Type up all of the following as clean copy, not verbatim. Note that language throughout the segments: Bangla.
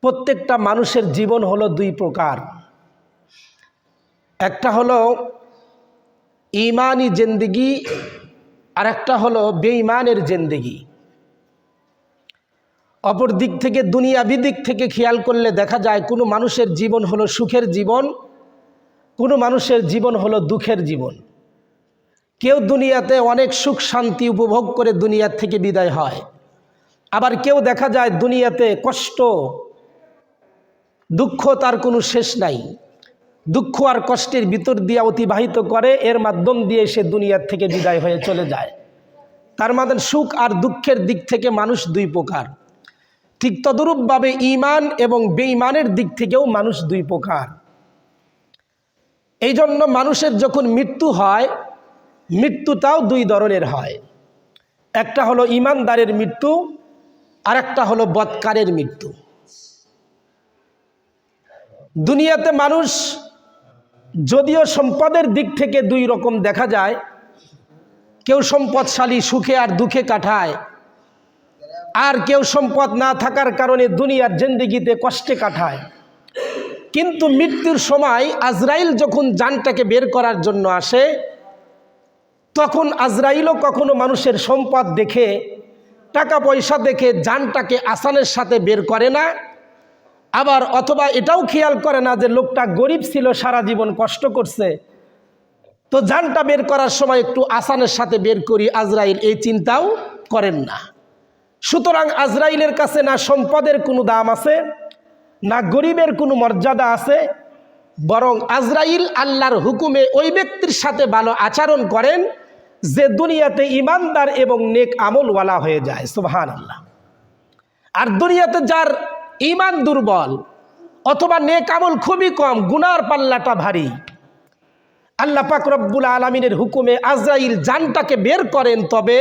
প্রত্যেকটা মানুষের জীবন হলো দুই প্রকার। একটা হলো ঈমানি জিন্দেগি, আর একটা হলো বেঈমানের জিন্দেগি। অপর দিক থেকে দুনিয়াবি দিক থেকে খেয়াল করলে দেখা যায় কোনো মানুষের জীবন হলো সুখের জীবন, কোনো মানুষের জীবন হলো দুঃখের জীবন। কেউ দুনিয়াতে অনেক সুখ শান্তি উপভোগ করে দুনিয়ার থেকে বিদায় হয়, আবার কেউ দেখা যায় দুনিয়াতে কষ্ট দুঃখ তার কোনো শেষ নাই, দুঃখ আর কষ্টের ভিতর দিয়ে অতিবাহিত করে, এর মাধ্যম দিয়ে সে দুনিয়ার থেকে বিদায় হয়ে চলে যায়। তার মানে সুখ আর দুঃখের দিক থেকে মানুষ দুই প্রকার। ঠিক তদরূপভাবে ঈমান এবং বেঈমানের দিক থেকেও মানুষ দুই প্রকার। এই জন্য মানুষের যখন মৃত্যু হয়, মৃত্যুটাও দুই ধরনের হয়। একটা হলো ঈমানদারের মৃত্যু, আর একটা হলো বদকারের মৃত্যু। দুনিয়াতে মানুষ যদিও সম্পদের দিক থেকে দুই রকম দেখা যায়, কেউ সম্পদশালী সুখে আর দুঃখে কাটায়, আর কেউ সম্পদ না থাকার কারণে দুনিয়ার জিন্দেগিতে কষ্টে কাটায়। কিন্তু মৃত্যুর সময় আজরাইল যখন জানটাকে বের করার জন্য আসে, তখন আজরাইলও কখনো মানুষের সম্পদ দেখে টাকা পয়সা দেখে জানটাকে আসানের সাথে বের করে না, আবার অথবা এটাও খেয়াল করে না যে লোকটা গরিব ছিল, সারা জীবন কষ্ট করছে, তো জানটা বের করার সময় একটু আসানের সাথে বের করি, আজরাইল এই চিন্তাও করেন না। সুতরাং আজরাইলের কাছে না সম্পদের কোনো দাম আছে, না গরিবের কোনো মর্যাদা আছে, বরং আজরাইল আল্লাহর হুকুমে ওই ব্যক্তির সাথে ভালো আচরণ করেন যে দুনিয়াতে ঈমানদার এবং নেক আমলওয়ালা হয়ে যায়। সুবহানাল্লাহ। আর দুনিয়াতে যার ঈমান দুর্বল অথবা নেক আমল খুবই কম, গুনার পাল্লাটা ভারী, আল্লাহ পাক রব্বুল আলামিনের হুকুমে আজরাইল জানটাকে বের করেন, তবে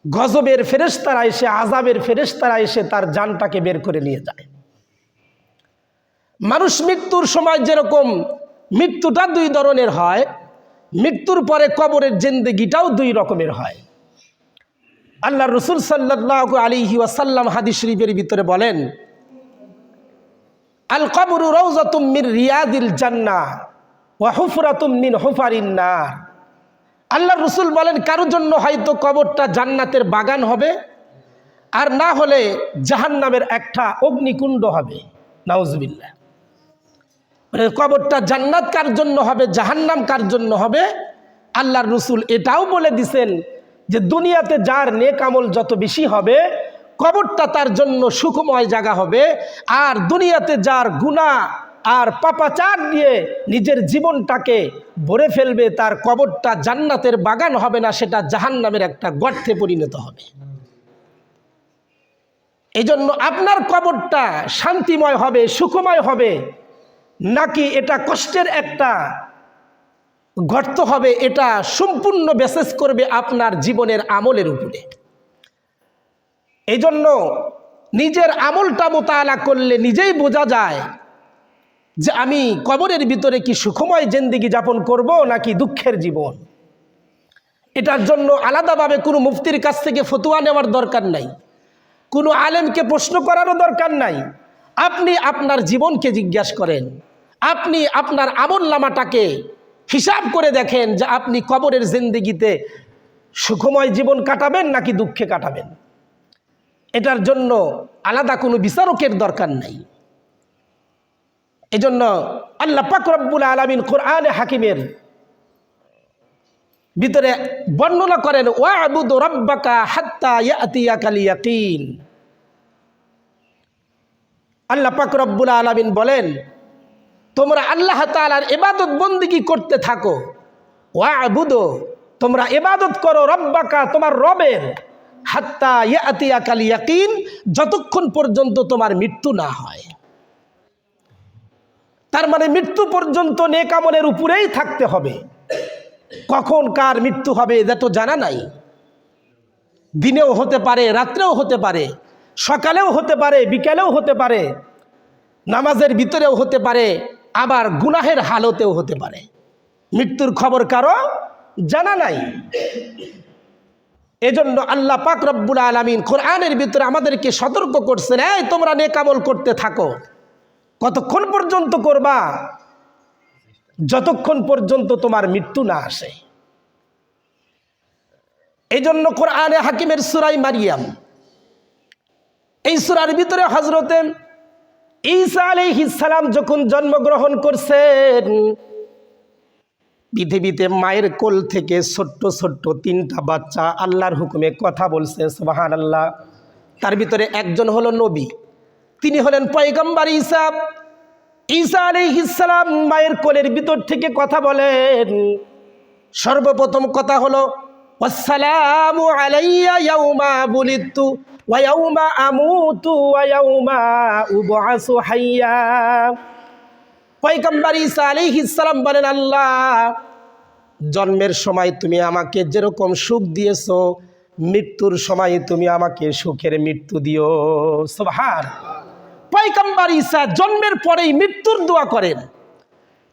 গজবের ফেরেশতারা এসে, আযাবের ফেরেশতারা এসে তার জানটাকে বের করে নিয়ে যায়। মানুষ মৃত্যুর সময় যেরকম মৃত্যুটা দুই ধরনের হয়, মৃত্যুর পরে কবরের জিন্দেগিটাও দুই রকমের হয়। আল্লাহ রাসূল সাল্লাল্লাহু আলাইহি ওয়াসাল্লাম হাদিস শরীফের ভিতরে বলেন, আল কবরু রাউযাতুম মির রিয়াদিল জান্নাহ ওয়া হুফরাতুম মিন হুফারিন নার। আল্লাহ রাসূল বলেন, কারোর জন্য হয়তো কবরটা জান্নাতের বাগান হবে, আর না হলে জাহান্নামের একটা অগ্নিকুণ্ড হবে। নাউজুবিল্লাহ। মানে কবরটা জান্নাত কার জন্য হবে, জাহান্নাম কার জন্য হবে, আল্লাহর রাসূল এটাও বলে দিছেন যে দুনিয়াতে যার নেক আমল যত বেশি হবে, কবরটা তার জন্য সুখময় জায়গা হবে, আর দুনিয়াতে যার গুনাহ আর পাপাচার দিয়ে নিজের জীবনটাকে ভরে ফেলবে, তার কবরটা জান্নাতের বাগান হবে না, সেটা জাহান্নামের একটা গর্তে পরিণত হবে। এই জন্য আপনার কবরটা শান্তিময় হবে, সুখময় হবে, নাকি এটা কষ্টের একটা গর্ত হবে, এটা সম্পূর্ণ বেসেস করবে আপনার জীবনের আমলের উপরে। এই জন্য নিজের আমলটা মোতালা করলে নিজেই বোঝা যায় যে আমি কবরের ভিতরে কি সুখময় জিন্দেগি যাপন করব নাকি দুঃখের জীবন। এটার জন্য আলাদাভাবে কোনো মুফতির কাছ থেকে ফতোয়া নেওয়ার দরকার নাই, কোনো আলেমকে প্রশ্ন করারও দরকার নাই। আপনি আপনার জীবনকে জিজ্ঞাসা করেন, আপনি আপনার আমলনামাটাকে হিসাব করে দেখেন যে আপনি কবরের জিন্দেগিতে সুখময় জীবন কাটাবেন নাকি দুঃখে কাটাবেন। এটার জন্য আলাদা কোনো বিচারকের দরকার নাই। এজন্য আল্লাহ পাক রব্বুল আলামিন কোরআনে হাকিমের ভিতরে বর্ণনা করেন, ওয়া'বুদ রাব্বাকা হাত্তা ইয়াতিয়াকাল ইয়াকিন। আল্লাহ পাক রব্বুল আলামিন বলেন, তোমরা আল্লাহ তাআলার ইবাদত বন্দেগী করতে থাকো, ওয়া'বুদ, তোমরা ইবাদত করো, রাব্বাকা, তোমার রবের, হাত্তা ইয়াতিয়াকাল ইয়াকিন, যতক্ষণ পর্যন্ত তোমার মৃত্যু না হয়। তার মানে মৃত্যু পর্যন্ত নেক আমলের উপরেই থাকতে হবে। কখন কার মৃত্যু হবে এটা তো জানা নাই। দিনেও হতে পারে, রাত্রেও হতে পারে, সকালেও হতে পারে, বিকালেও হতে পারে, নামাজের ভিতরেও হতে পারে, আবার গুনাহের হালতেও হতে পারে। মৃত্যুর খবর কারো জানা নাই। এজন্য আল্লাহ পাক রব্বুল আলামিন কোরআনের ভিতরে আমাদেরকে সতর্ক করছেন, এই তোমরা নেক আমল করতে থাকো। কতক্ষণ পর্যন্ত করবা? যতক্ষণ পর্যন্ত তোমার মৃত্যু না আসে। এই জন্য কোরআনে হাকিমের সূরা মারিয়াম, এই সূরার ভিতরে হযরতে ঈসা আলাইহিস সালাম যখন জন্মগ্রহণ করছেন, পৃথিবীতে মায়ের কোল থেকে ছোট্ট ছোট্ট 3টা বাচ্চা আল্লাহর হুকুমে কথা বলছে, সুবহানাল্লাহ। তার ভিতরে একজন হলো নবী, তিনি হলেন পয়গম্বর ঈসা। ঈসা আলাইহিস সালাম মায়ের কোলের ভিতর থেকে কথা বলেন। সর্বপ্রথম কথা হলো ওয়াসসালামু আলাইয়া ইয়াউমা বুলিদতু ওয়া ইয়াউমা আমুতু ওয়া ইয়াউমা উবআসু হাইয়া। পয়গম্বর ঈসা আলাইহিস সালাম বলেন, আল্লাহ জন্মের সময় তুমি আমাকে যেরকম সুখ দিয়েছো, মৃত্যুর সময় তুমি আমাকে সুখের মৃত্যু দিও। সুবহান। পয়গম্বর ঈসা জন্মের পরেই মৃত্যুর দোয়া করেন।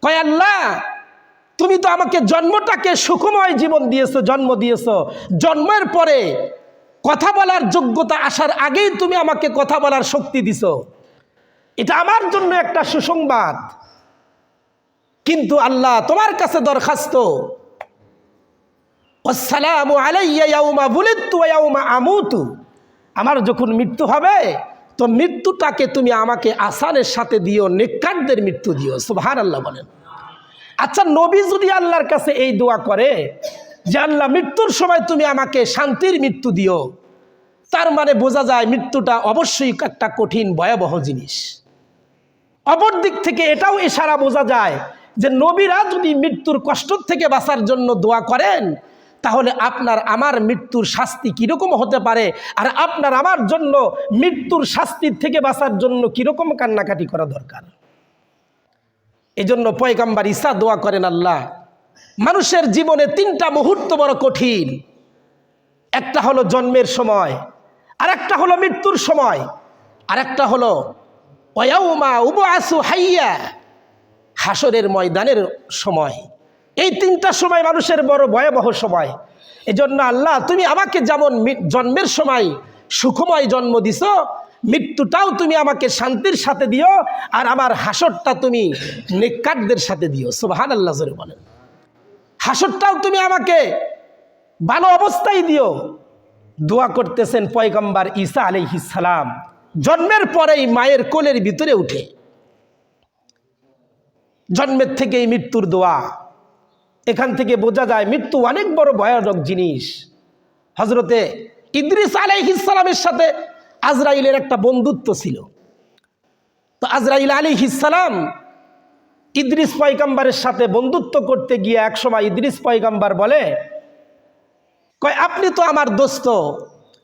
কয় আল্লাহ তুমি তো আমাকে জন্মটাকে সুখময় জীবন দিয়েছো, জন্ম দিয়েছো, জন্মের পরে কথা বলার যোগ্যতা আসার আগেই তুমি আমাকে কথা বলার শক্তি দিছো, এটা আমার জন্য একটা সুসংবাদ। কিন্তু আল্লাহ তোমার কাছে দরখাস্ত, আসসালামু আলাইয়া ইয়াউমা বুলিদতু ওয়া ইয়াউমা আমুতু, আমার যখন মৃত্যু হবে তো মৃত্যুটাকে তুমি আমাকে আসানের সাথে দিও, নেককারদের মৃত্যু দিও। সুবহানাল্লাহ বলেন। আচ্ছা, নবী যদি আল্লাহর কাছে এই দোয়া করে যে আল্লাহ মৃত্যুর সময় তুমি আমাকে শান্তির মৃত্যু দিও, তার মানে বোঝা যায় মৃত্যুটা অবশ্যই একটা কঠিন ভয়াবহ জিনিস। অপর দিক থেকে এটাও ইশারা বোঝা যায় যে নবীরা যদি মৃত্যুর কষ্ট থেকে বাঁচার জন্য দোয়া করেন, তাহলে আপনার আমার মৃত্যুর শাস্তি কীরকম হতে পারে, আর আপনার আমার জন্য মৃত্যুর শাস্তির থেকে বাঁচার জন্য কীরকম কান্নাকাটি করা দরকার। এই জন্য পয়গম্বর ঈসা দোয়া করেন, আল্লাহ মানুষের জীবনে 3টা মুহূর্ত বড় কঠিন। একটা হলো জন্মের সময়, আর একটা হলো মৃত্যুর সময়, আর একটা হলো ওয়ায়াউমা উবআসু হাইয়া, হাসরের ময়দানের সময়। এই 3টা সময় মানুষের বড় ভয়াবহ সময়। এজন্য আল্লাহ তুমি আমাকে যেমন জন্মের সময় সুখময় জন্ম দিছো, মৃত্যুটাও তুমি আমাকে শান্তির সাথে দিও, আর আমার হাসরটা তুমি নেককারদের সাথে দিও। সুবহানাল্লাহ জোরে বলেন। হাসরটাও তুমি আমাকে ভালো অবস্থায় দিও। দোয়া করতেছেন পয়গম্বর ঈসা আলাইহিস সালাম জন্মের পরেই মায়ের কোলের ভিতরে উঠে। জন্মের থেকেই মৃত্যুর দোয়া। এখান থেকে বোঝা যায় মৃত্যু অনেক বড় ভয়ানক জিনিস। হযরতে ইদ্রিস আলাইহিস সালামের সাথে আজরাইলের একটা বন্ধুত্ব ছিল। তো আজরাইল আলাইহিস সালাম ইদ্রিস পয়গম্বরের সাথে বন্ধুত্ব করতে গিয়ে একসময় ইদ্রিস পয়গম্বর বলে, কয় আপনি তো আমার দোস্ত,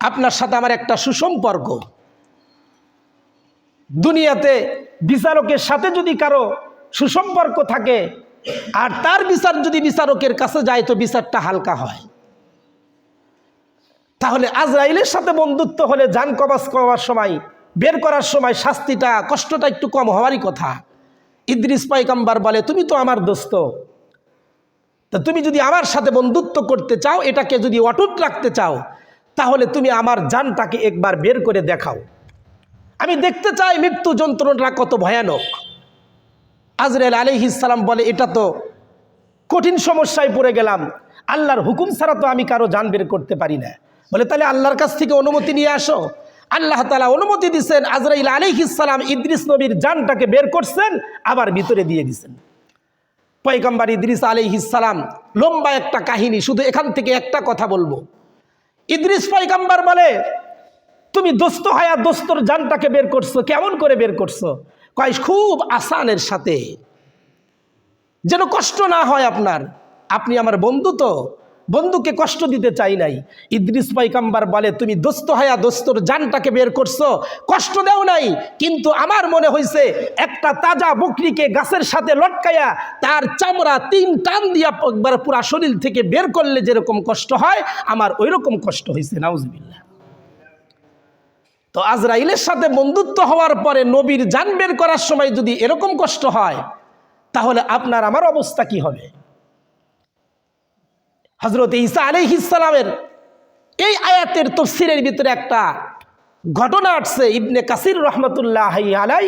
আপনার সাথে আমার একটা সুসম্পর্ক। দুনিয়াতে বিচারকের সাথে যদি কারো সুসম্পর্ক থাকে আর তার বিচার যদি বিচারকের কাছে যায় তো বিচারটা হালকা হয়। তাহলে আজরাইলের সাথে বন্ধুত্ব হলে জান কবজ করার সময়, বের করার সময় শাস্তিটা, কষ্টটা একটু কম হওয়ারই কথা। ইদ্রিস পয়গম্বর বলে, তুমি তো আমার দোস্ত, তা তুমি যদি আমার সাথে বন্ধুত্ব করতে চাও, এটাকে যদি অটুট রাখতে চাও, তাহলে তুমি আমার জানটাকে একবার বের করে দেখাও। আমি দেখতে চাই মৃত্যু যন্ত্রণাটা কত ভয়ানক। আজরাইল আলাইহিস সালাম বলে, এটা তো কঠিন সমস্যায় পড়ে গেলাম, আল্লাহর হুকুম ছাড়া তো আমি কারো জান বের করতে পারি না। বলে তাহলে আল্লাহর কাছ থেকে অনুমতি নিয়ে আসো। আল্লাহ তাআলা অনুমতি দিয়েছেন। আজরাইল আলাইহিস সালাম ইদ্রিস নবীর জানটাকে বের করছেন, আবার ভিতরে দিয়ে দিয়েছেন। পয়গম্বর ইদ্রিস আলাইহিস সালাম, লম্বা একটা কাহিনী, শুধু এখান থেকে একটা কথা বলবো। ইদ্রিস পয়গম্বর বলে, তুমি দোস্ত হয়া দোস্তর জানটাকে বের করছো, কেমন করে বের করছো? কয় খুব আসানের সাথে, যেন কষ্ট না হয় আপনার, আপনি আমার বন্ধু, তো বন্ধুকে কষ্ট দিতে চাই নাই। ইদ্রিস পয়গম্বর বলে, তুমি দোস্ত হয়া দোস্তর জানটাকে বের করছো, কষ্ট দেও নাই, কিন্তু আমার মনে হয়েছে একটা তাজা বকরিকে গাছের সাথে লটকায়া তার চামড়া 3 টান দিয়া একবার পুরা শরীর থেকে বের করলে যেরকম কষ্ট হয়, আমার ওই রকম কষ্ট হয়েছে। নাউজুবিল্লাহ। তো আজরাইলের সাথে বন্ধুত্ব হওয়ার পরে নবীর জান বের করার সময় যদি এরকম কষ্ট হয়, তাহলে আপনার আমার অবস্থা কি হবে? হযরত ঈসা আলাইহিস সালামের এই আয়াতের তাফসীরের ভিতরে একটা ঘটনা আসছে, ইবনে কাসির রহমতুল্লাহি আলাই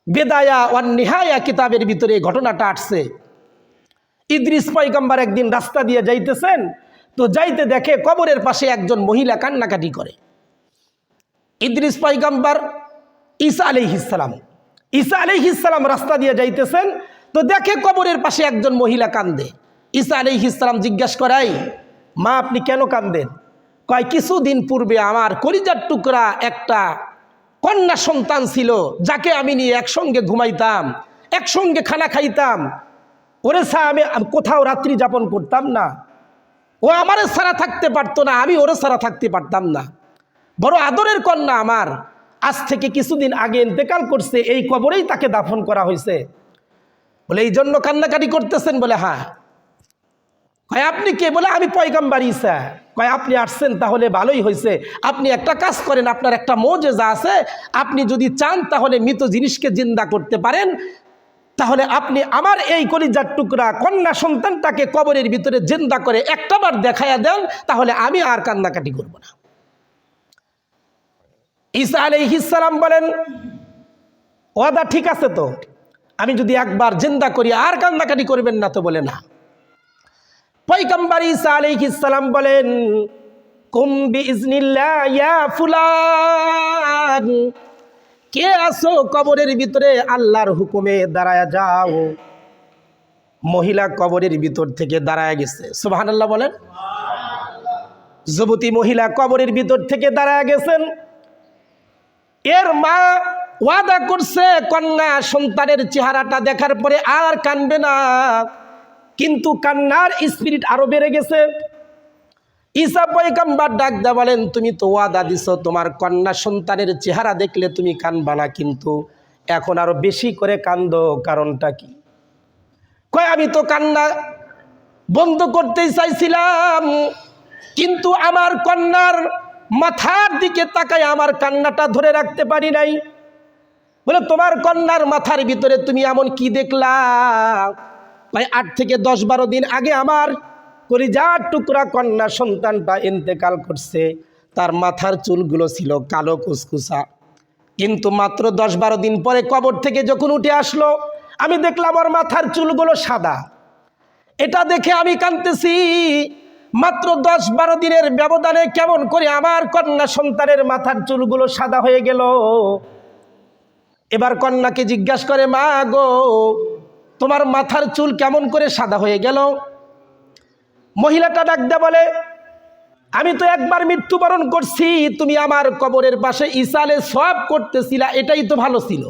বেদায়া ওয়ান নিহায়া কিতাবের ভিতরে এই ঘটনাটা আসছে। ইদ্রিস পয়গম্বর একদিন রাস্তা দিয়ে যাইতেছেন, তো যাইতে দেখে কবরের পাশে একজন মহিলা কান্নাকাটি করে। ইদ্রিস পয়গম্বর ঈসা আলাইহিস সালাম রাস্তা দিয়ে যাইতেছেন, তো দেখে কবরের পাশে একজন মহিলা কান্দে। ঈসা আলাইহিস সালাম জিজ্ঞাসা করাই, মা আপনি কেন কান্দেন? কয়, কিছুদিন পূর্বে আমার কলিজার টুকরা একটা কন্যা সন্তান ছিল, যাকে আমি নিয়ে একসঙ্গে ঘুমাইতাম, একসঙ্গে খানা খাইতাম, ওরে আমি কোথাও রাত্রি যাপন করতাম না, ও আমারে ছাড়া থাকতে পারতো না, আমি ওরে ছাড়া থাকতে পারতাম না, বড় আদরের কন্যা আমার, আজ থেকে কিছুদিন আগে ইন্তেকাল করছে, এই কবরেই তাকে দাফন করা হয়েছে। বলে এই জন্য কান্নাকাটি করতেছেন? বলে হ্যাঁ। কয় আপনি কে? বলে আমি পয়গম্বর ঈসা। কয় আপনি আসছেন, তাহলে ভালোই হয়েছে। আপনি একটা কাজ করেন, আপনার একটা মুজিজা আছে, আপনি যদি চান তাহলে মৃত জিনিসকে জিন্দা করতে পারেন, তাহলে আপনি আমার এই কলিজার টুকরা কন্যা সন্তানটাকে কবরের ভিতরে জিন্দা করে একটাবার দেখাইয়া দেন, তাহলে আমি আর কান্নাকাটি করব না। ঈসা আলাইহিস সালাম বলেন, ওয়াদা ঠিক আছে, তো আমি যদি একবার জিন্দা করি আর কান্নাকাটি করবেন না তো? বলে না। পয়গম্বর ঈসা আলাইহিস সালাম বলেন, কুম বিইজনিল্লাহ ইয়া ফুলান, কে আসো কবরের ভিতরে, আল্লাহর হুকুমে দাঁড়ায়া যাও। মহিলা কবরের ভিতর থেকে দাঁড়ায় গেছে। সুবহানাল্লাহ বলেন। যুবতী মহিলা কবরের ভিতর থেকে দাঁড়ায় গেছেন। এর মা ওয়াদা করছে কন্যা সন্তানের চেহারাটা দেখার পরে আর কাঁদবে না, কিন্তু কান্নার স্পিরিট আরো বেড়ে গেছে। ঈসা পয়গম্বর ডাক দা বলেন, তুমি তো ওয়াদা দিছো তোমার কন্যা সন্তানের চেহারা দেখলে তুমি কাঁদবা না, কিন্তু এখন আরো বেশি করে কান্দো, কারণটা কি? কয় আমি তো কান্না বন্ধ করতেই চাইছিলাম, কিন্তু আমার কন্যার মাথার দিকে তাকায় আমার কান্নাটা ধরে রাখতে পারি নাই। বলে তোমার কন্যার মাথার ভিতরে তুমি এমন কি দেখলা? ভাই 8 থেকে 10-12 দিন আগে আমার কলিজার টুকরা কন্যা সন্তানটা ইন্তেকাল করছে, তার মাথার চুলগুলো ছিল কালো কুচকুচা, কিন্তু মাত্র 10-12 দিন পরে কবর থেকে যখন উঠে আসলো, আমি দেখলাম ওর মাথার চুলগুলো সাদা। এটা দেখে আমি কাঁদতেছি। মাত্র 10-12 দিনের ব্যবধানে কেমন করে আমার কন্যা সন্তানের মাথার চুলগুলো সাদা হয়ে গেল? এবার কন্যাকে জিজ্ঞাসা করে, মা গো, তোমার মাথার চুল কেমন করে সাদা হয়ে গেল? মহিলাটা ডাক দিয়ে বলে, আমি তো একবার মৃত্যুবরণ করছি, তুমি আমার কবরের পাশে ইসালে সওয়াব করতেছিলা, এটাই তো ভালো ছিল।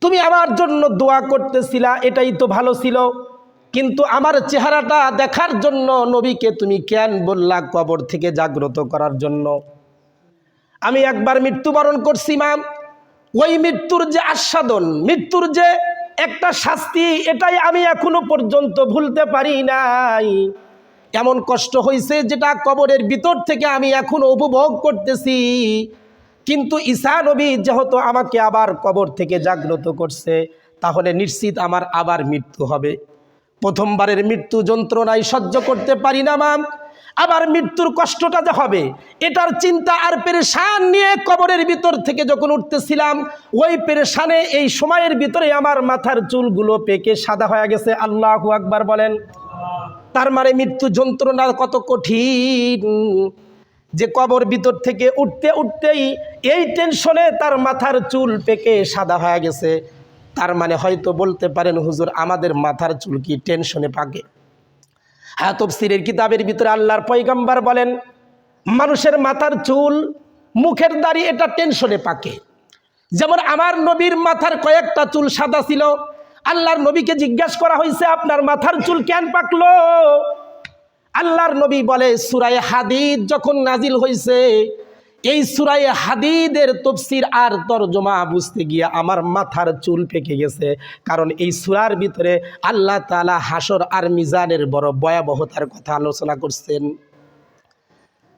তুমি আমার জন্য দোয়া করতেছিলা, এটাই তো ভালো ছিল, কিন্তু আমার চেহারাটা দেখার জন্য নবীকে তুমি কেন বললা কবর থেকে জাগ্রত করার জন্য? আমি একবার মৃত্যুবরণ করছি মা, ওই মৃত্যুর যে আস্বাদন, মৃত্যুর যে একটা শাস্তি, এটাই আমি এখনো পর্যন্ত ভুলতে পারি নাই। এমন কষ্ট হয়েছে যেটা কবরের ভিতর থেকে আমি এখনো উপভোগ করতেছি। কিন্তু ঈসা নবী যেহেতু আমাকে আবার কবর থেকে জাগ্রত করছে, তাহলে নিশ্চিত আমার আবার মৃত্যু হবে। প্রথমবারের মৃত্যু যন্ত্রণায় সহ্য করতে পারি না মা, আবার মৃত্যুর কষ্টটা যে হবে এটার চিন্তা আর পেরেশান নিয়ে কবরের ভিতর থেকে যখন উঠতেছিলাম, ওই পেরেশানে এই সময়ের ভিতরে আমার মাথার চুলগুলো পেকে সাদা হয়ে গেছে। আল্লাহু আকবার বলেন। তার মানে মৃত্যু যন্ত্রণা কত কঠিন, যে কবর ভিতর থেকে উঠতে উঠতেই এই টেনশনে তার মাথার চুল পেকে সাদা হয়ে গেছে। তার মানে হয়তো বলতে পারেন, হুজুর আমাদের মাথার চুল কি টেনশনে পাকে? হ্যাঁ, তাফসীরের কিতাবের ভিতরে আল্লাহর পয়গম্বর বলেন, মানুষের মাথার চুল, মুখের দাড়ি, এটা টেনশনে পাকে। যেমন আমার নবীর মাথার কয়েকটা চুল সাদা ছিল, আল্লাহর নবীকে জিজ্ঞাসা করা হয়েছে আপনার মাথার চুল কেন পাকলো? আল্লাহর নবী বলে, সূরা হাদীদ যখন নাজিল হয়েছে, এই সূরা হাদীদের তাফসীর আর তরজমা বুঝতে গিয়ে আমার মাথার চুল পেকে গেছে। কারণ এই সূরার ভিতরে আল্লাহ তাআলা হাসর আর মিজানের বড় ভয়াবহতার কথা আলোচনা করছেন।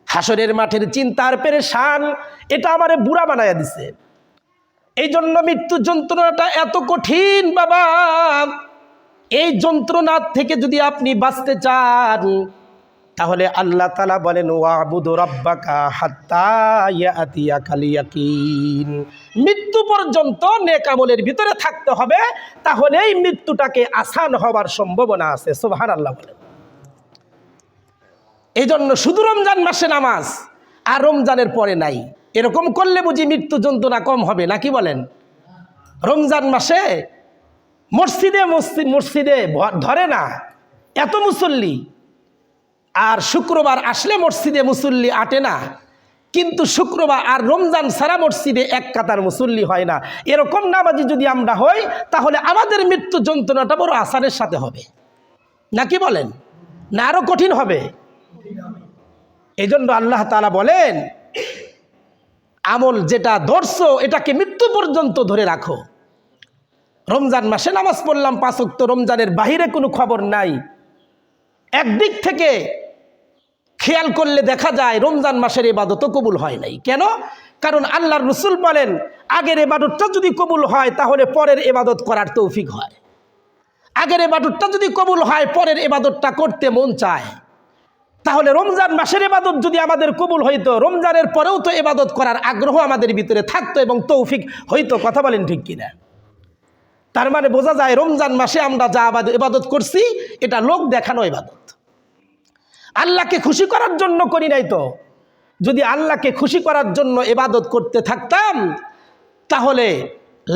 হাসরের মাঠের চিন্তার পেরেশান, এটা আমারে বুড়া বানায়া দিছে। এই জন্য মৃত্যু যন্ত্রণাটা এত কঠিন বাবা। এই যন্ত্রণার থেকে যদি আপনি বাঁচতে চান, তাহলে আল্লাহ তাআলা বলেন ওয়াবুদু রাব্বাকা হাত্তা ইয়াতিয়াকাল ইয়াকিন, মৃত্যু পর্যন্ত নেক আমলের ভিতরে থাকতে হবে, তাহলেই মৃত্যুটাকে আসান হবার সম্ভাবনা আছে। সুবহানাল্লাহ বলেন। এই জন্য শুধু রমজান মাসে নামাজ আর রমজানের পরে নাই, এরকম করলে বুঝি মৃত্যু যন্ত্রণা কম হবে নাকি বলেন? রমজান মাসে মসজিদে মসজিদে ধরে না এত মুসল্লি, আর শুক্রবার আসলে মসজিদে মুসল্লি আটে না, কিন্তু শুক্রবার আর রমজান সারা মসজিদে এক কাতার মুসল্লি হয় না। এরকম নামাজি যদি আমরা হই, তাহলে আমাদের মৃত্যু যন্ত্রণাটা বড় আসানের সাথে হবে নাকি বলেন? না আরো কঠিন হবে? এই জন্য আল্লাহ তাআলা বলেন আমল যেটা ধরছো এটাকে মৃত্যু পর্যন্ত ধরে রাখো। রমজান মাসে নামাজ পড়লাম 5 ওয়াক্ত, রমজানের বাহিরে কোনো খবর নাই, একদিক থেকে খেয়াল করলে দেখা যায় রমজান মাসের ইবাদতও কবুল হয় নাই। কেন? কারণ আল্লাহর রাসূল বলেন আগের ইবাদতটা যদি কবুল হয় তাহলে পরের ইবাদত করার তৌফিক হয়, আগের ইবাদতটা যদি কবুল হয় পরের ইবাদতটা করতে মন চায়। তাহলে রমজান মাসের ইবাদত যদি আমাদের কবুল হইতো, রমজানের পরেও তো ইবাদত করার আগ্রহ আমাদের ভিতরে থাকতো এবং তৌফিক হইতো। কথা বলেন ঠিক কিনা? তার মানে বোঝা যায় রমজান মাসে আমরা যা ইবাদত করছি এটা লোক দেখানো ইবাদত, আল্লাহকে খুশি করার জন্য করি নাই। তো যদি আল্লাহকে খুশি করার জন্য ইবাদত করতে থাকতাম, তাহলে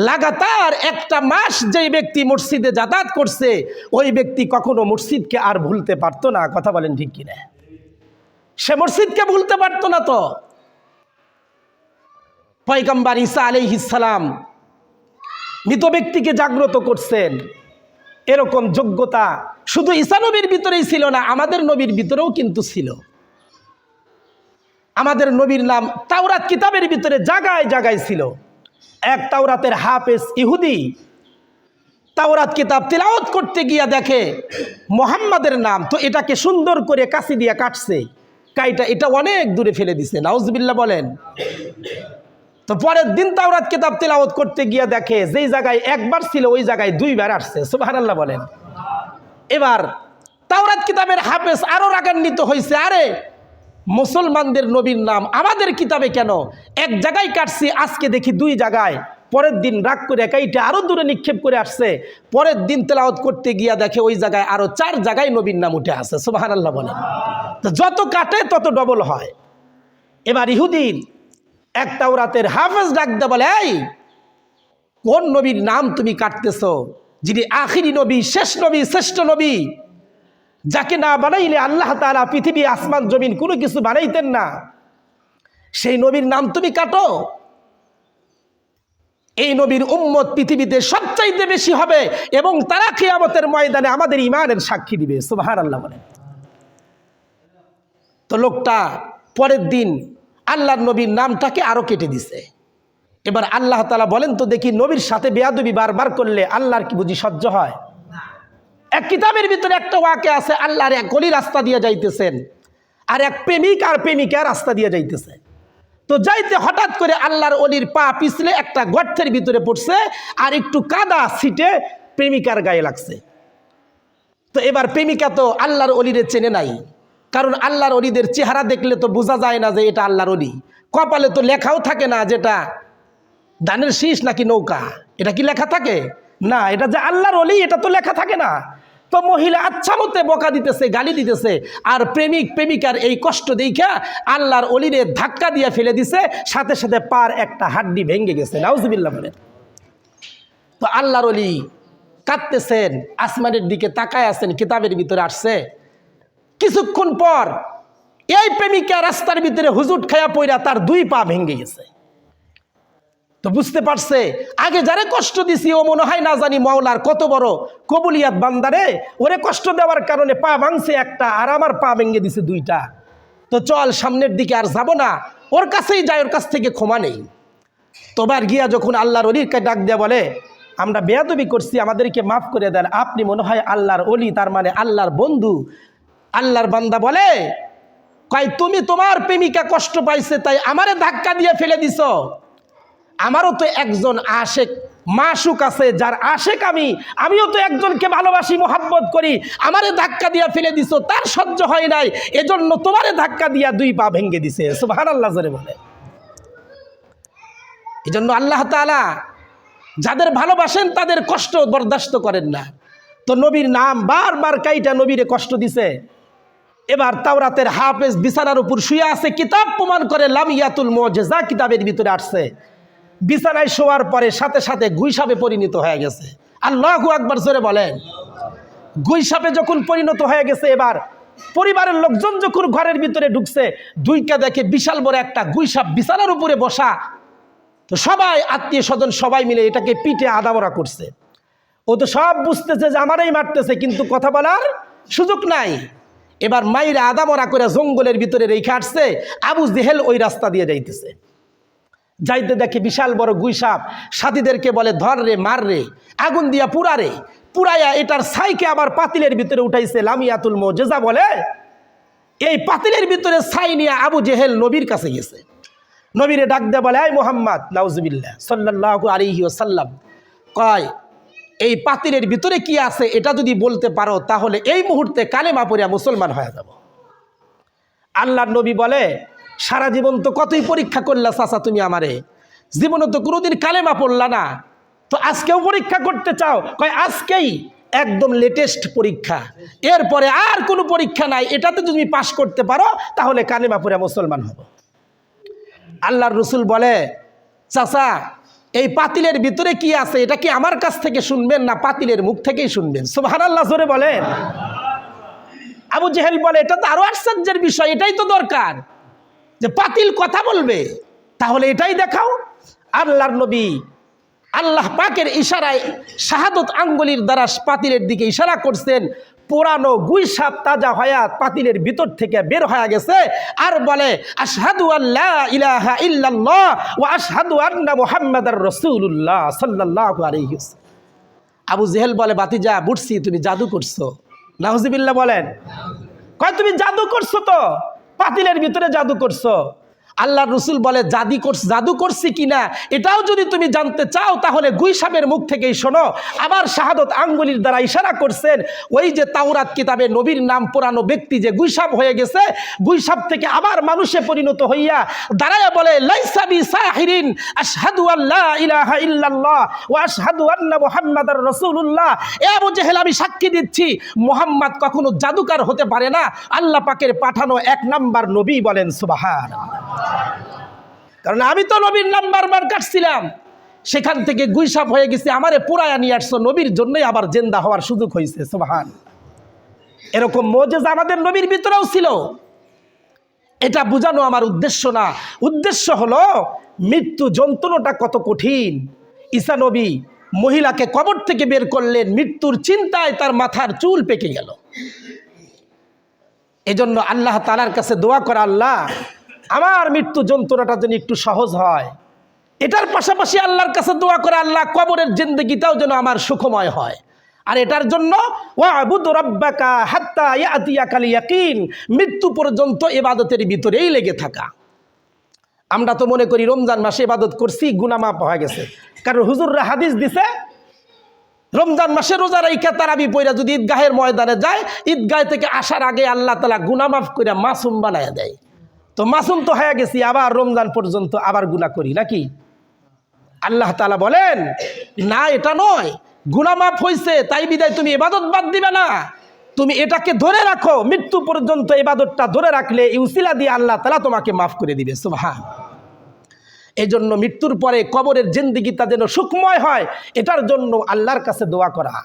লাগাতার একটা মাস যেই ব্যক্তি মসজিদে যাতায়াত করছে ওই ব্যক্তি কখনো মসজিদকে আর ভুলতে পারতো না। কথা বলেন ঠিক কিনা? সে মসজিদকে ভুলতে পারতো না। তো পয়গম্বর ঈসা আলাইহিস সালাম মৃত ব্যক্তিকে জাগ্রত করছেন, এরকম যোগ্যতা শুধু ঈসা নবীর ভিতরেই ছিল না, আমাদের নবীর ভিতরেও কিন্তু ছিল। আমাদের নবীর নাম তাওরাত কিতাবের ভিতরে জায়গায় জায়গায় ছিল। এক তাওরাতের হাফেজ ইহুদি তাওরাত কিতাব তিলাওয়াত করতে গিয়া দেখে মুহাম্মাদের নাম, তো এটাকে সুন্দর করে কাঁচি দিয়া কাটছে, কাইটা এটা অনেক দূরে ফেলে দিছে। নাউজুবিল্লাহ বলেন। তো পরের দিন তাওরাত কিতাব তিলাওয়াত করতে গিয়া দেখে যেই জায়গায় একবার ছিল ওই জায়গায় 2 বার আসছে। সুবহানাল্লাহ বলেন। এবার তাওরাত কিতাবের হাফেজ আরো রাগান্বিত হয়েছে, আরে মুসলমানদের নবীর নাম আমাদের কিতাবে কেন এক জায়গায় কাটছি, আজকে দেখি 2 জায়গায়। পরের দিন রাগ করে কাইটা আরো দূরে নিক্ষেপ করে আসছে। পরের দিন তেলাওয়াত করতে গিয়া দেখে ওই জায়গায় আরো 4 জায়গায় নবীর নাম উঠে আসে। সুবহানাল্লাহ বলেন। তো যত কাটে তত ডবল হয়। এবার ইহুদির এক তাওরাতের হাফেজ ডাক দে বলে, এই কোন নবীর নাম তুমি কাটতেছো? যিনি আখিরি নবী, শেষ নবী, শ্রেষ্ঠ নবী, যাকে না বানাইলে আল্লাহ তাআলা পৃথিবী আসমান জমিন কোনো কিছু বানাইতেন না, সেই নবীর নাম তুমি কাটো? এই নবীর উম্মত পৃথিবীতে সবচাইতে বেশি হবে এবং তারা কিয়ামতের ময়দানে আমাদের ঈমানের সাক্ষী দিবে। সুবহানাল্লাহ বলেন। তো লোকটা পরের দিন আল্লাহর নবীর নামটাকে আরো কেটে দিছে। এবার আল্লাহ তাআলা বলেন, তো দেখি নবীর সাথে বেয়াদবি বারবার করলে আল্লাহর কি বুঝি সহ্য হয়? এক কিতাবের ভিতরে একটা ওয়াকে আছে, আল্লাহর এক অলি রাস্তা দিয়ে যাইতেছেন আর এক প্রেমিক আর প্রেমিকা রাস্তা দিয়ে যাইতেছে। তো যাইতে হঠাৎ করে আল্লাহর অলির পা পিছলে একটা গর্তের ভিতরে পড়ছে আর একটু কাদা ছিটে প্রেমিকার গায়ে লাগছে। তো এবার প্রেমিকা তো আল্লাহর অলিরে চেনে নাই, কারণ আল্লাহর অলিদের চেহারা দেখলে তো বোঝা যায় না যে এটা আল্লাহর অলি। কপালে তো লেখাও থাকে না যেটা ধানের শীষ নাকি নৌকা, এটা কি লেখা থাকে? না, এটা যে আল্লাহর অলি এটা তো লেখা থাকে না। তো মহিলা আচ্ছা মতে বকা দিতেছে, গালি দিতেছে, আর প্রেমিক প্রেমিকার এই কষ্ট দেখা আল্লাহর অলিরে ধাক্কা দিয়ে ফেলে দিছে, সাথে সাথে পার একটা হাড্ডি ভেঙে গেছে। নাউজুবিল্লাহ বলেন। তো আল্লাহর অলি কাঁদতেছেন, আসমানের দিকে তাকায় আছেন, কিতাবের ভিতরে আসছে। কিছুক্ষণ পর এই প্রেমিকা রাস্তার ভিতরে হুজুট খায়া পইরা তার 2 পা ভেঙে গেছে। তো বুঝতে পারছে আগে যারে কষ্ট দিছি ও মনে হয় না জানি মাওলার কত বড় কবুলিয়াত বান্দারে, ওরে কষ্ট দেওয়ার কারণে পা ভাঙছে একটা, আর আমার পা ভেঙে দিছে 2টা। তো চল সামনের দিকে আর যাব না, ওর কাছেই যাই, ওর কাছ থেকে ক্ষমা নেই। তোবার গিয়া যখন আল্লাহর অলিকে ডাক দেয়া বলে, আমরা বেয়াদবি করছি, আমাদেরকে মাফ করে দেন, আপনি মনে হয় আল্লাহর অলি, তার মানে আল্লাহর বন্ধু। আল্লাহর বান্দা বলে, কয় তুমি তোমার প্রেমিকা কষ্ট পাইছে তাই আমারে ধাক্কা দিয়ে ফেলে দিছ, আমারও তো একজন আশেক মাশুক আছে, যার আশেক আমিও তো একজনকে ভালোবাসি, মোহাব্বত করি, আমারে ধাক্কা দিয়া ফেলে দিছো, তার সহ্য হয় নাই, এজন্য তোমারে ধাক্কা দিয়া 2 পা ভেঙে দিছে। সুবহানাল্লাহ জোরে বলে। এজন্য আল্লাহ তাআলা যাদের ভালোবাসেন তাদের কষ্ট বরদাস্ত করেন না। তো নবীর নাম বারবার কাইটা নবীরে কষ্ট দিছে। এবার তাওরাতের হাফেজ বিছানার উপর শুয়ে আছে, কিতাব প্রমাণ করে লামিয়াতুল মুজিজা কিতাবের ভিতরে আসছে, বিছানায় শোয়ার পরে সাথে সাথে গুইসাপে পরিণত হয়ে গেছে। আল্লাহু আকবার জোরে বলেন। গুইসাপে যখন পরিণত হয়ে গেছে, এবার পরিবারের লোকজন যখন ঘরের ভিতরে ঢুকছে, দুইটা দেখে বিশাল বড় একটা গুইসাপ বিছানার উপরে বসা। তো সবাই আত্মীয় স্বজন সবাই মিলে এটাকে পিঠে আদামরা করছে। ও তো সব বুঝতেছে যে আমারই মারতেছে, কিন্তু কথা বলার সুযোগ নাই। এবার মাইরা আদামরা করে জঙ্গলের ভিতরে রেখে আসছে। আবু জেহেল ওই রাস্তা দিয়ে যাইতেছে, যাইতে দেখে বিশাল বড় গুইসাপ। সাথীদেরকে বলে ধর রে, মার রে, আগুন দিয়া পুরারে, পুরাইয়া এটার ছাইকে আবার পাতিলের ভিতরে উঠাইছে। লামিয়াতুল মুজিজা বলে এই পাতিলের ভিতরে ছাই নিয়ে আবু জেহেল নবীর কাছে গেছে। নবীরে ডাক দিয়ে বলে, এই মুহাম্মদ নাউজুবিল্লাহ সাল্লাল্লাহু আলাইহি ওয়াসাল্লাম, কয় এই পাতিলের ভিতরে কি আছে এটা যদি বলতে পারো তাহলে এই মুহূর্তে কালেমা পড়িয়া মুসলমান হয়ে যাব। আল্লাহর নবী বলে, সারা জীবন তো কতই পরীক্ষা করলা চাচা তুমি আমারে, জীবনে তো কোনোদিন কালেমা পড়লা না, তো আজকেও পরীক্ষা করতে চাও? কয় আজকেই একদম লেটেস্ট পরীক্ষা, এরপরে আর কোনো পরীক্ষা নাই, এটাতে তুমি পাশ করতে পারো তাহলে কালেমা পড়িয়া মুসলমান হব। আল্লাহর রসুল বলে, চাচা এই পাতিলের ভিতরে কি আছে এটা কি আমার কাছ থেকে শুনবেন না পাতিলের মুখ থেকেই শুনবেন? সুবহানাল্লাহ জোরে বলেন। আবু জেহেল বলে, এটা তো আরো আশ্চর্যের বিষয়, এটাই তো দরকার যে পাতিল কথা বলবে, তাহলে এটাই দেখাও। আল্লাহর নবী আল্লাহ পাকের ইশারায় শাহাদত আঙ্গুলির দ্বারা পাতিলের দিকে ইশারা করছেন। পুরানো গুইসাপ তাজা হয়া পাতিলের ভিতর থেকে বের হয়ে গেছে, আর বলে আশহাদু আল্লা ইলাহা ইল্লাল্লাহ ওয়া আশহাদু আন্না মুহাম্মাদার রাসূলুল্লাহ সাল্লাল্লাহু আলাইহি ওয়াসাল্লাম। আবু জেহেল বলে, বাতিজা বুঝছি তুমি জাদু করছো। নাউজুবিল্লাহ বলেন। কয় তুমি জাদু করছো, তো পাতিলের ভিতরে জাদু করছো। আল্লাহর রসুল বলে, জাদু করছি কিনা এটাও যদি তুমি জানতে চাও তাহলে গুইসাপের মুখ থেকেই শোনো। আবার শাহাদত আঙ্গুলির দ্বারা ইশারা করছেন, ওই যে তাওরাত কিতাবে নবীর নাম পুরানো ব্যক্তি যে গুইসাপ হয়ে গেছে, গুইসাপ থেকে আবার মানুষে পরিণত হইয়া দাঁড়ায় বলে, লাইসা বিসাহিরিন আশহাদু আল্লা ইলাহা ইল্লাল্লাহ ওয়া আশহাদু আন্না মুহাম্মাদার রাসূলুল্লাহ। এ আবু জেহেল, আমি সাক্ষী দিচ্ছি মুহাম্মদ কখনো জাদুকার হতে পারে না, আল্লাহ পাকের পাঠানো 1 নাম্বার নবী। বলেন সুবহানাল্লাহ। কারণ আমি তো নবীর নাম বারবার কাটছিলাম, সেখান থেকে গুইসাপ হয়ে গেছে, আমারে পুরায়া নিয়ে আসছো, নবীর জন্যই আবার জিন্দা হওয়ার সুযোগ হয়েছে। সুবহান। এরকম মুজিজা আমাদের নবীর ভিতরেও ছিল। এটা বোঝানো আমার উদ্দেশ্য না, উদ্দেশ্য হলো মৃত্যু যন্ত্রণাটা কত কঠিন। ঈসা নবী মহিলাকে কবর থেকে বের করলেন, মৃত্যুর চিন্তায় তার মাথার চুল পেকে গেল। এজন্য আল্লাহ তাআলার কাছে দোয়া করা, আল্লাহ আমার মৃত্যু যন্ত্রণাটা যেন একটু সহজ হয়। এটার পাশাপাশি আল্লাহর কাছে দোয়া করে, আল্লাহ কবরের জিন্দেগিটাও যেন আমার সুখময় হয়। আর এটার জন্য ওয়াবুদ রাব্বাকা হাত্তা ইয়াতিয়াকাল ইয়াকিন, মৃত্যু পর্যন্ত ইবাদতের ভিতরেই লেগে থাকা। আমরা তো মনে করি রমজান মাসে ইবাদত করছি, গুনাহ মাফ হয়ে গেছে, কারণ হুজুররা হাদিস দিছে রমজান মাসে রোজা রাইখা তারাবি পড়া যদি ঈদগাহের ময়দানে যায়, ঈদগাহ থেকে আসার আগে আল্লাহ তাআলা গুনাহ মাফ করে মাসুম বানায়া দেয়। তো মাসুম তো হয়ে গেছি, আবার রমজান পর্যন্ত আবার গুনাহ করি নাকি? আল্লাহ তাআলা বলেন, না এটা নয়, গুনাহ মাফ হয়েছে তাই বিদায় তুমি ইবাদত বাদ দিবে না, তুমি এটাকে ধরে রাখো, মৃত্যু পর্যন্ত ইবাদতটা ধরে রাখলে এই উসিলা দিয়ে আল্লাহ তাআলা তোমাকে মাফ করে দিবে। সুবহান। এই জন্য মৃত্যুর পরে কবরের জিন্দেগিটা যেন সুখময় হয়, এটার জন্য আল্লাহর কাছে দোয়া করা।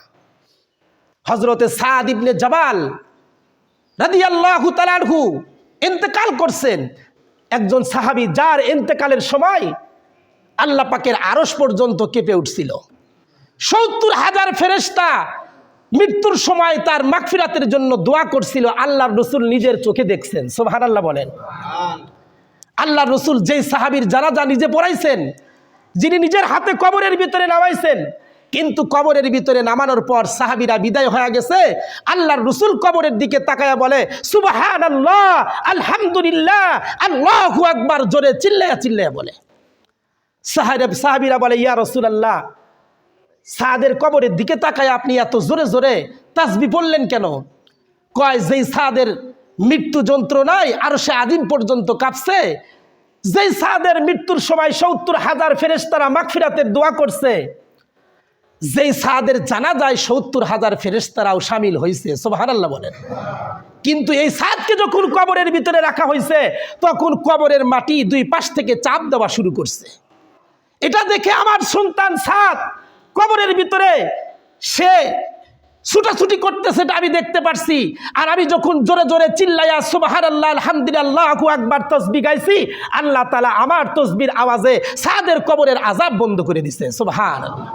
হযরতে সাদ ইবনে জাবাল রাদিয়াল্লাহু তাআলা আনহু ইন্তেকাল করছেন, একজন সাহাবী যার ইন্তেকালের সময় আল্লাহ পাকের আরশ পর্যন্ত কেঁপে উঠছিল। ৭০,০০০ ফেরেশতা মৃত্যুর সময় তার মাগফিরাতের জন্য দোয়া করছিল, আল্লাহর রাসূল নিজের চোখে দেখছেন। সুবহানাল্লাহ বলেন। আল্লাহর রাসূল যেই সাহাবীর জানাজা নিজে পড়াইছেন, যিনি নিজের হাতে কবরের ভিতরে নামাইছেন, কিন্তু কবরের ভিতরে নামানোর পর সাহাবীরা বিদায় হয়ে গেছে, আল্লাহর রাসূল কবরের দিকে তাকায়া বলে সুবহানাল্লাহ, আলহামদুলিল্লাহ, আল্লাহু আকবার, জোরে চিল্লায়া চিল্লায়া বলে। সাহাবীরা বলে, ইয়া রাসূলুল্লাহ, সাদের কবরের দিকে তাকায় আপনি এত জোরে জোরে তাসবিহ পড়লেন কেন? কয় যেই সাদের মৃত্যু যন্ত্রণায় আরো সে আদিম পর্যন্ত কাঁপছে, যেই সাদের মৃত্যুর সময় ৭০,০০০ ফেরেশতারা মাগফিরাতের দোয়া করছে, যেই সাদের জানাজায় ৭০,০০০ ফেরেশতারাও শামিল হয়েছে, সুবহানাল্লাহ বলেন। কিন্তু এই সাদকে যখন কবরের ভিতরে রাখা হয়েছে তখন কবরের মাটি দুই পাশ থেকে চাপ দেওয়া শুরু করছে। এটা দেখে আমার সন্তান সাদ কবরের ভিতরে সে ছুটাছুটি করতেছে, এটা আমি দেখতে পারছি। আর আমি যখন জোরে জোরে চিল্লাইয়া সুবহানাল্লাহ আলহামদুলিল্লাহ আল্লাহু আকবার তাসবিহ গাইছি, আল্লাহ তাআলা আমার তাসবির আওয়াজে সাদের কবরের আযাব বন্ধ করে দিছে, সুবহানাল্লাহ।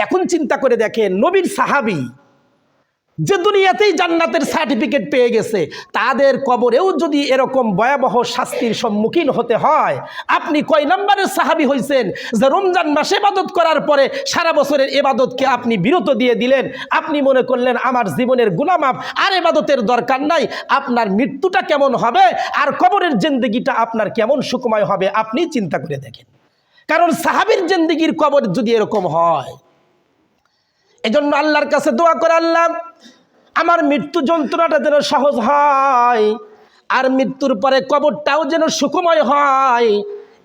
এখন চিন্তা করে দেখেন, নবীর সাহাবী যে দুনিয়াতেই জান্নাতের সার্টিফিকেট পেয়ে গেছে, তাদের কবরেও যদি এরকম ভয়াবহ শাস্তির সম্মুখীন হতে হয়, আপনি কয় নম্বরের সাহাবী হইছেন যে রমজান মাসে ইবাদত করার পরে সারা বছরের ইবাদতকে আপনি বিরত দিয়ে দিলেন? আপনি মনে করলেন আমার জীবনের গুনাহ মাফ, আর ইবাদতের দরকার নাই। আপনার মৃত্যুটা কেমন হবে আর কবরের জিন্দেগিটা আপনার কেমন সুখময় হবে আপনি চিন্তা করে দেখেন। কারণ সাহাবীর জিন্দেগির কবর যদি এরকম হয়, এজন্য আল্লাহর কাছে দোয়া করে, আল্লাহ আমার মৃত্যু যন্ত্রণাটা যেন সহজ হয় আর মৃত্যুর পরে কবরটাও যেন সুখময় হয়।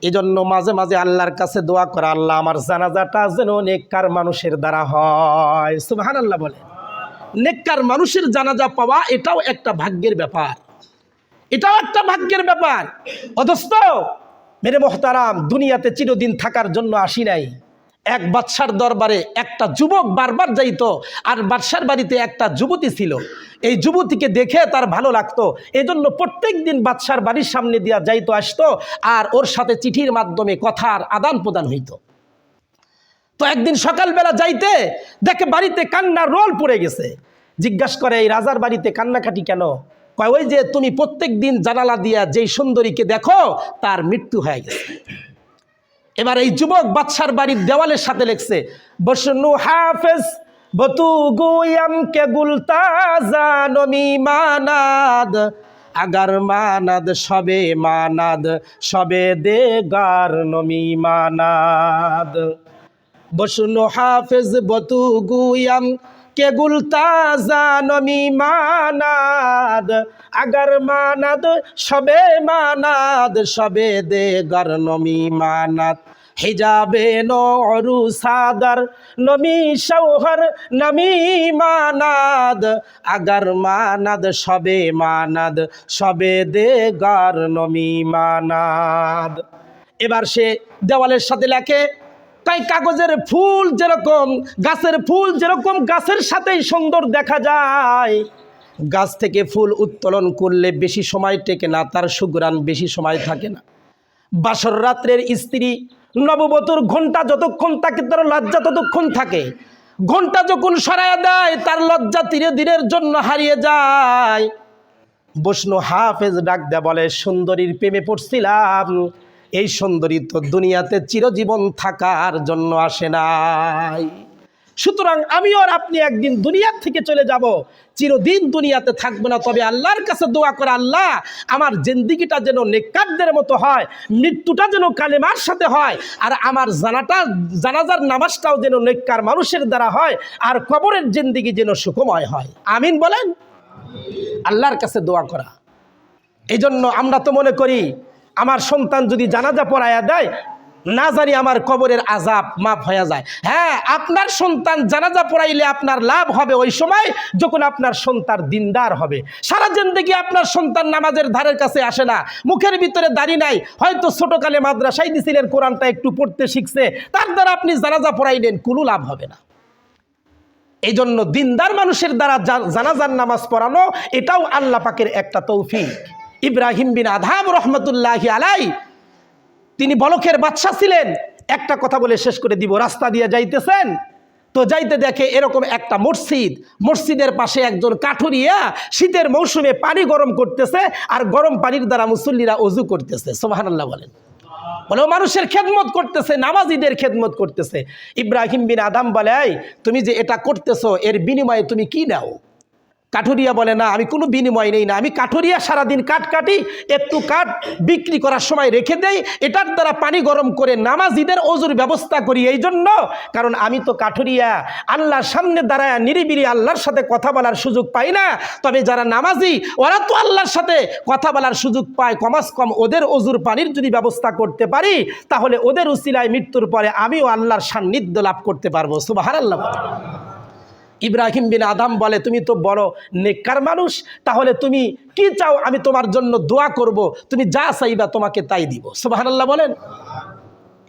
এজন্য মাঝে মাঝে আল্লাহর কাছে দোয়া করে, আল্লাহ আমার জানাজাটা যেন নেককার মানুষের দ্বারা হয়, সুবহানাল্লাহ বলে। নেককার মানুষের জানাজা পাওয়া এটাও একটা ভাগ্যের ব্যাপার, এটাও একটা ভাগ্যের ব্যাপার। অদস্ত মেরে মোহতারাম, দুনিয়াতে চিরদিন থাকার জন্য আসি নাই। এক বাদশার দরবারে একটা যুবক বারবার যাইতো, আর বাদশার বাড়িতে একটা যুবতী ছিল। এই যুবতীকে দেখে তার ভালো লাগতো, এজন্য প্রত্যেক দিন বাদশার বাড়ির সামনে দিয়া যাইতো আসতো, আর ওর সাথে চিঠির মাধ্যমে কথার আদান প্রদান হইতো। তো একদিন সকালবেলা যাইতে দেখে বাড়িতে কান্নার রোল পড়ে গেছে। জিজ্ঞাসা করে, এই রাজার বাড়িতে কান্নাকাটি কেন? কয়, ওই যে তুমি প্রত্যেক দিন জানালা দিয়া যেই সুন্দরীকে দেখো তার মৃত্যু হয়ে গেছে। এবার এই যুবক বাদশার বাড়ির দেওয়ালের সাথে লিখছে, বসনু হাফেজ বতু গুয়াম কে গুলতাজা নমি মানাদ আগার মানাদ সবে মানাদ সবে দেগার নমি মানাদ। বসনু হাফেজ বতু গুয়াম কে গুলতাজা নমি মানাদ আগার মানাদ সবে মানাদ সবে দেগার নমি মানাদ হিজাবে নরু সাদার নমি শৌহর নমি মানাদ আগার মানাদ সবে দেগার নমি মানাদ। এবার সে দেওয়ালের সাথে লেখে, তাই কাগজের ফুল যেরকম, গাছের ফুল যেরকম গাছের সাথেই সুন্দর দেখা যায়, গাছ থেকে ফুল উত্তোলন করলে বেশি সময় টেকে না, তার সুঘ্রাণ বেশি সময় থাকে না। বাসর রাত্রের স্ত্রী নববধূর ঘন্টা যতক্ষণ থাকে তার লজ্জা ততক্ষণ থাকে, ঘন্টা যখন সরাইয়া দেয় তার লজ্জা ধীরে ধীরের জন্য হারিয়ে যায়। বসনু হাফেজ ডাক দেয়া বলে, সুন্দরীর প্রেমে পড়ছিলাম, এই সুন্দরী তো দুনিয়াতে চিরজীবন থাকার জন্য আসে নাই। সুতরাং আমি আর আপনি একদিন দুনিয়ার থেকে চলে যাব, চিরদিন দুনিয়াতে থাকবো না। তবে আল্লাহর কাছে দোয়া করে, আল্লাহ আমার জিন্দেগিটা যেন নেককারদের মতো হয়, মৃত্যুটা যেন কালেমার সাথে হয়, আর আমার জানাজার নামাজটাও যেন নেককার মানুষের দ্বারা হয়, আর কবরের জিন্দেগি যেন সুখময় হয়। আমিন বলেন। আল্লাহর কাছে দোয়া করা। এই জন্য আমরা তো মনে করি আমার সন্তান যদি জানাজা পড়াইয়া দেয়, না জানি আমার কবরের আযাব মাফ হয়ে যায়। হ্যাঁ, আপনার সন্তান জানাজা পড়াইলে আপনার লাভ হবে ওই সময় যখন আপনার সন্তান দিনদার হবে। সারা জিন্দেগি আপনার সন্তান নামাজের ধারের কাছে আসে না, মুখের ভিতরে দাড়ি নাই, হয়তো ছোটকালে মাদ্রাসায় দিছিলেন, কোরআনটা একটু পড়তে শিখছে, তার দ্বারা আপনি জানাজা পড়াইলেন, কোনো লাভ হবে না। এই জন্য দিনদার মানুষের দ্বারা জানাজার নামাজ পড়ানো, এটাও আল্লাহ পাকের একটা তৌফিক। ইব্রাহিম বিন আদহাম রহমতুল্লাহি আলাই, তিনি বলখের বাদশা ছিলেন। একটা কথা বলে শেষ করে দিব, রাস্তা দিয়ে যাইতেছেন, তো যাইতে দেখে এরকম একটা মসজিদ, মসজিদের পাশে একজন কাঠুরিয়া শীতের মৌসুমে পানি গরম করতেছে, আর গরম পানির দ্বারা মুসল্লিরা ওযু করতেছে। সুবহানাল্লাহ বলেন। বলে মানুষের খেদমত করতেছে, নামাজিদের খেদমত করতেছে। ইব্রাহিম বিন আদম বলে, তুমি যে এটা করতেছো এর বিনিময়ে তুমি কি নাও? কাঠুরিয়া বলে না, আমি কোনো বিনিময় নেই না, আমি কাঠুরিয়া সারাদিন কাঠ কাটি, একটু কাঠ বিক্রি করার সময় রেখে দেই, এটার দ্বারা পানি গরম করে নামাজিদের ওযুর ব্যবস্থা করি। এই জন্য, কারণ আমি তো কাঠুরিয়া, আল্লাহর সামনে দাঁড়ায় নিরিবিলি আল্লাহর সাথে কথা বলার সুযোগ পাই না। তবে যারা নামাজি ওরা তো আল্লাহর সাথে কথা বলার সুযোগ পায়, কমাস কম ওদের ওযুর পানির যদি ব্যবস্থা করতে পারি, তাহলে ওদের উসিলায় মৃত্যুর পরে আমিও আল্লাহর সান্নিধ্য লাভ করতে পারবো। সুবহানাল্লাহ। ইব্রাহিম বিন আদম বলে, তুমি তো বড় নেককার মানুষ, তাহলে তুমি কি চাও আমি তোমার জন্য দোয়া করব, তুমি যা চাইবা তোমাকে তাই দিব। সুবহানাল্লাহ বলেন।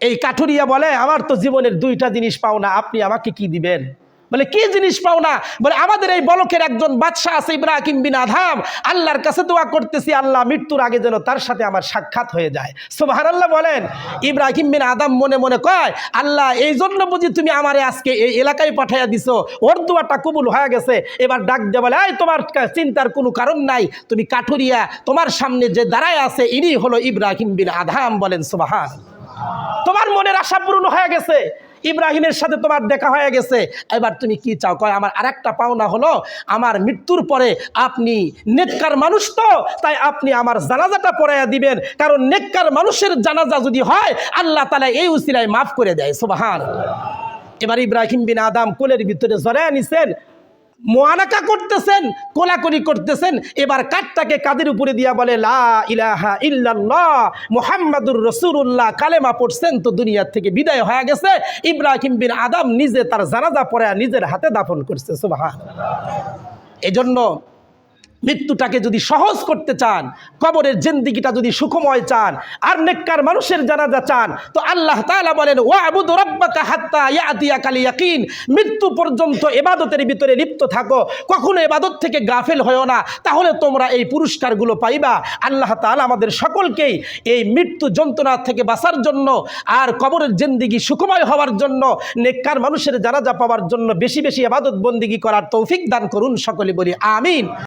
এই কাঠুরিয়া বলে, আমার তো জীবনের দুইটা জিনিস পাও না, আপনি আমাকে কি দিবেন? বলে, কি জিনিস পাও না? বলে, আমাদের এই বলকের একজন বাদশা আছে ইব্রাহিম বিন আদম, আল্লাহর কাছে দোয়া করতেছি আল্লাহ মৃত্যুর আগে যেন তার সাথে আমার সাক্ষাৎ হয়ে যায়। সুবহানাল্লাহ বলেন। ইব্রাহিম বিন আদম মনে মনে কয়, আল্লাহ এই জন্য বুঝি তুমি আমারে আজকে এই এলাকায় পাঠাইয়া দিছো, ওর দোয়াটা কবুল হয়ে গেছে। এবার ডাক দিয়ে বলে, এই তোমার চিন্তার কোনো কারণ নাই, তুমি কাঠুরিয়া, তোমার সামনে যে দাঁড়ায় আছে ইনি হলো ইব্রাহিম বিন আদম। বলেন সুবহান। তোমার মনের আশা পূর্ণ হয়ে গেছে, ইব্রাহিমের সাথে তোমার দেখা হয়ে গেছে, এবার তুমি কি চাও? কয়, আমার আরেকটা পাওনা হলো, আমার মৃত্যুর পরে আপনি নেককার মানুষ তো, তাই আপনি আমার জানাজাটা পড়াইয়া দিবেন, কারণ নেককার মানুষের জানাজা যদি হয় আল্লাহ তাআলা এই উসিলায় মাফ করে দেয়। সুবহান। এবার ইব্রাহিম বিন আদম কোলের ভিতরে জড়ায় নিছেন, মুআনাকা করতেছেন, কোলাকুলি করতেছেন। এবার কাঠটাকে কাদের উপরে দিয়া বলে, লা ইলাহা ইল্লাল্লাহ মুহাম্মাদুর রাসূলুল্লাহ, কালেমা পড়ছেন তো দুনিয়া থেকে বিদায় হয়ে গেছে। ইব্রাহিম বিন আদম নিজে তার জানাজা পড়ে নিজের হাতে দাফন করছে। সুবহানাল্লাহ। এজন্য মৃত্যুটাকে যদি সহজ করতে চান, কবরের জিন্দেগিটা যদি সুখময় চান, আর নেককার মানুষের জানাজা চান, তো আল্লাহ তাআলা বলেন, ওয়াবুদ রাব্বাকা হাত্তা ইয়াতিয়াকাল ইয়াকিন, মৃত্যু পর্যন্ত ইবাদতের ভিতরে লিপ্ত থাকো, কখনো ইবাদত থেকে গাফেল হয়ো না, তাহলে তোমরা এই পুরস্কারগুলো পাইবা। আল্লাহ তাআলা আমাদের সকলকেই এই মৃত্যু যন্ত্রণা থেকে বাঁচার জন্য আর কবরের জিন্দেগি সুখময় হওয়ার জন্য, নেককার মানুষের জানাজা পাওয়ার জন্য বেশি বেশি ইবাদত বন্দেগী করার তৌফিক দান করুন। সকলে বলি আমিন।